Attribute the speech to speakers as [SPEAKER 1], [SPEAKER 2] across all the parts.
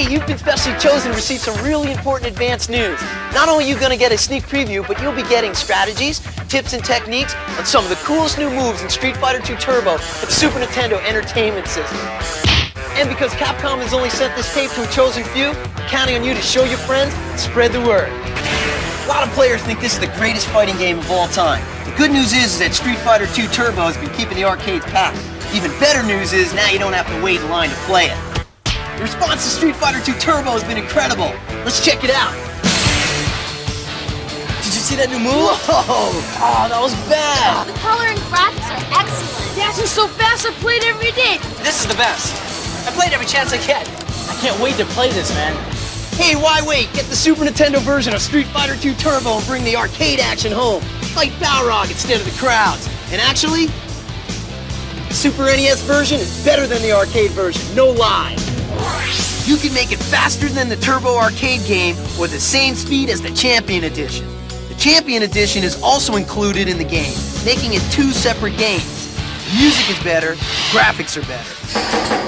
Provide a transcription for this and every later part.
[SPEAKER 1] you've been specially chosen to receive some really important advanced news. Not only are you going to get a sneak preview, but you'll be getting strategies, tips, and techniques on some of the coolest new moves in Street Fighter II Turbo for the Super Nintendo Entertainment System. And because Capcom has only sent this tape to a chosen few, we're counting on you to show your friends and spread the word. A lot of players think this is the greatest fighting game of all time. The good news is that Street Fighter II Turbo has been keeping the arcades packed. Even better news is now you don't have to wait in line to play it. The response to Street Fighter II Turbo has been incredible. Let's check it out. Did you see that new move? Whoa! Oh, that was bad.
[SPEAKER 2] The color and graphics are excellent.
[SPEAKER 3] Dashing so fast, I played every day.
[SPEAKER 1] This is the best. I played every chance I get.
[SPEAKER 4] I can't wait to play this, man.
[SPEAKER 1] Hey, why wait? Get the Super Nintendo version of Street Fighter II Turbo and bring the arcade action home. Fight Balrog instead of the crowds. And actually, the Super NES version is better than the arcade version, no lie. You can make it faster than the Turbo arcade game or the same speed as the Champion Edition. The Champion Edition is also included in the game, making it two separate games. The music is better, graphics are better.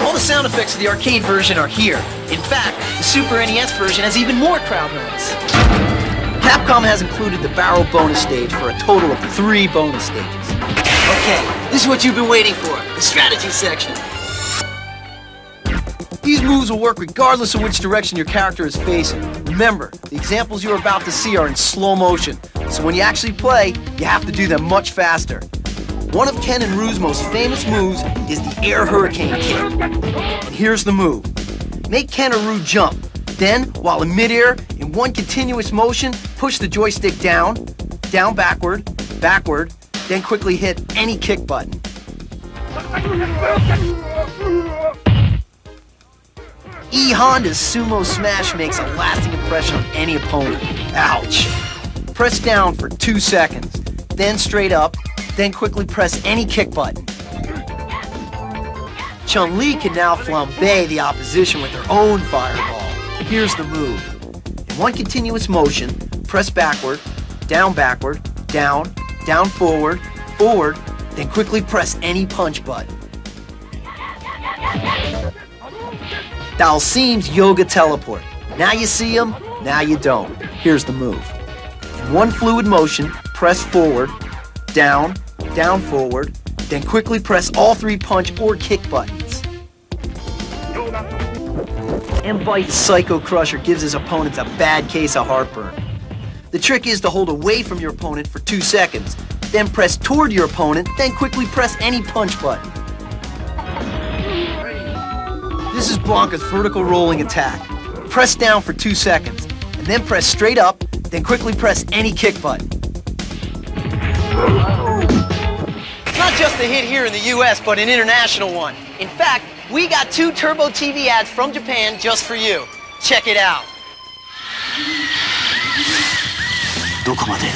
[SPEAKER 1] All the sound effects of the arcade version are here. In fact, the Super NES version has even more crowd noise. Capcom has included the barrel bonus stage for a total of 3 bonus stages. Okay, this is what you've been waiting for, the strategy section. These moves will work regardless of which direction your character is facing. Remember, the examples you're about to see are in slow motion, so when you actually play, you have to do them much faster. One of Ken and Ryu's most famous moves is the Air Hurricane Kick. And here's the move. Make Ken or Ryu jump. Then, while in midair, in one continuous motion, push the joystick down, down backward, backward, then quickly hit any kick button. E. Honda's Sumo Smash makes a lasting impression on any opponent. Ouch! Press down for 2 seconds, then straight up, then quickly press any kick button. Chun-Li can now flambe the opposition with her own fireball. Here's the move. In one continuous motion, press backward, down, down forward, forward, then quickly press any punch button. Dalsim's Yoga Teleport. Now you see him, now you don't. Here's the move. In one fluid motion, press forward, down, down forward, then quickly press all 3 punch or kick buttons. M-Bite's Psycho Crusher gives his opponents a bad case of heartburn. The trick is to hold away from your opponent for 2 seconds, then press toward your opponent, then quickly press any punch button. This is Blanca's vertical rolling attack. Press down for 2 seconds, and then press straight up, then quickly press any kick button. It's not just a hit here in the US, but an international one. In fact, we got 2 Turbo TV ads from Japan just for you. Check it out.
[SPEAKER 5] どこまで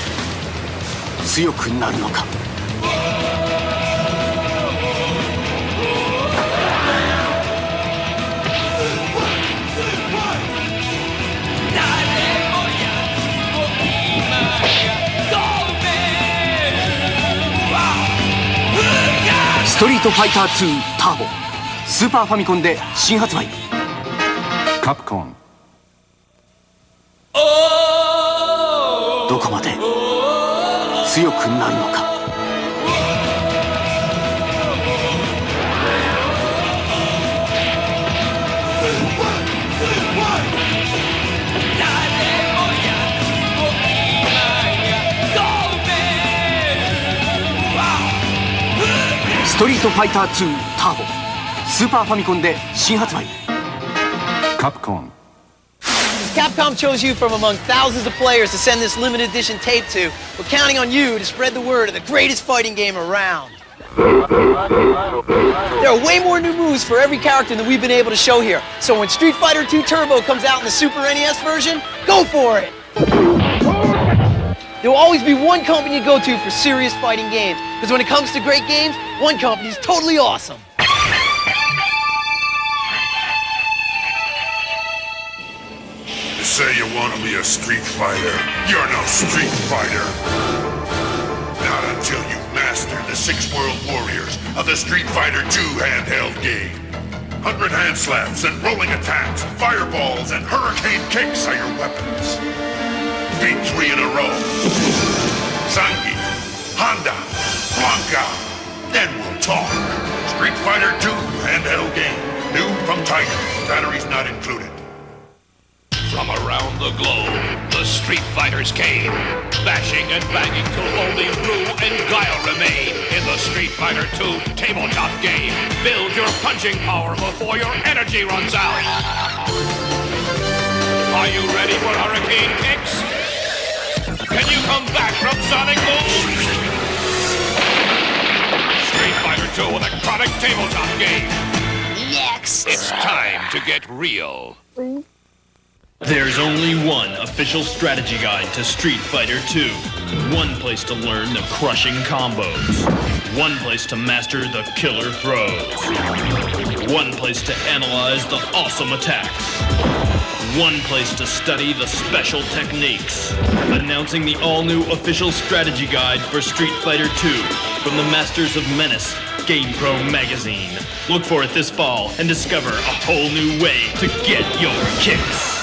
[SPEAKER 5] 強くなるのか。ストリートファイター2ターボスーパーファミコンで新発売。カプコンどこまで強くなるのか。ストリートファイター2ターボスーパーファミコンで新発売。カプコン
[SPEAKER 1] Capcom chose you from among thousands of players to send this limited edition tape to. We're counting on you to spread the word of the greatest fighting game around. There are way more new moves for every character than we've been able to show here. So when Street Fighter II Turbo comes out in the Super NES version, go for it! There will always be one company to go to for serious fighting games. Because when it comes to great games, one company is totally awesome.
[SPEAKER 6] Say you want to be a street fighter. You're no street fighter. Not until you've mastered the 6 world warriors of the Street Fighter II handheld game. 100 hand slaps and rolling attacks, fireballs and hurricane kicks are your weapons. Beat 3 in a row. Zangi, Honda, Blanca. Then we'll talk. Street Fighter 2 handheld game. New from Tiger. Batteries not included.
[SPEAKER 7] From around the globe, the Street Fighters came, bashing and banging till only Rue and Guile remain in the Street Fighter 2 tabletop game. Build your punching power before your energy runs out. Are you ready for hurricane kicks? Can you come back from Sonic Boom? Street Fighter 2 electronic tabletop game.
[SPEAKER 2] Next.
[SPEAKER 7] It's time to get real.
[SPEAKER 8] There's only one official strategy guide to Street Fighter 2. One place to learn the crushing combos. One place to master the killer throws. One place to analyze the awesome attacks. One place to study the special techniques. Announcing the all-new official strategy guide for Street Fighter 2 from the Masters of Menace, GamePro magazine. Look for it this fall and discover a whole new way to get your kicks.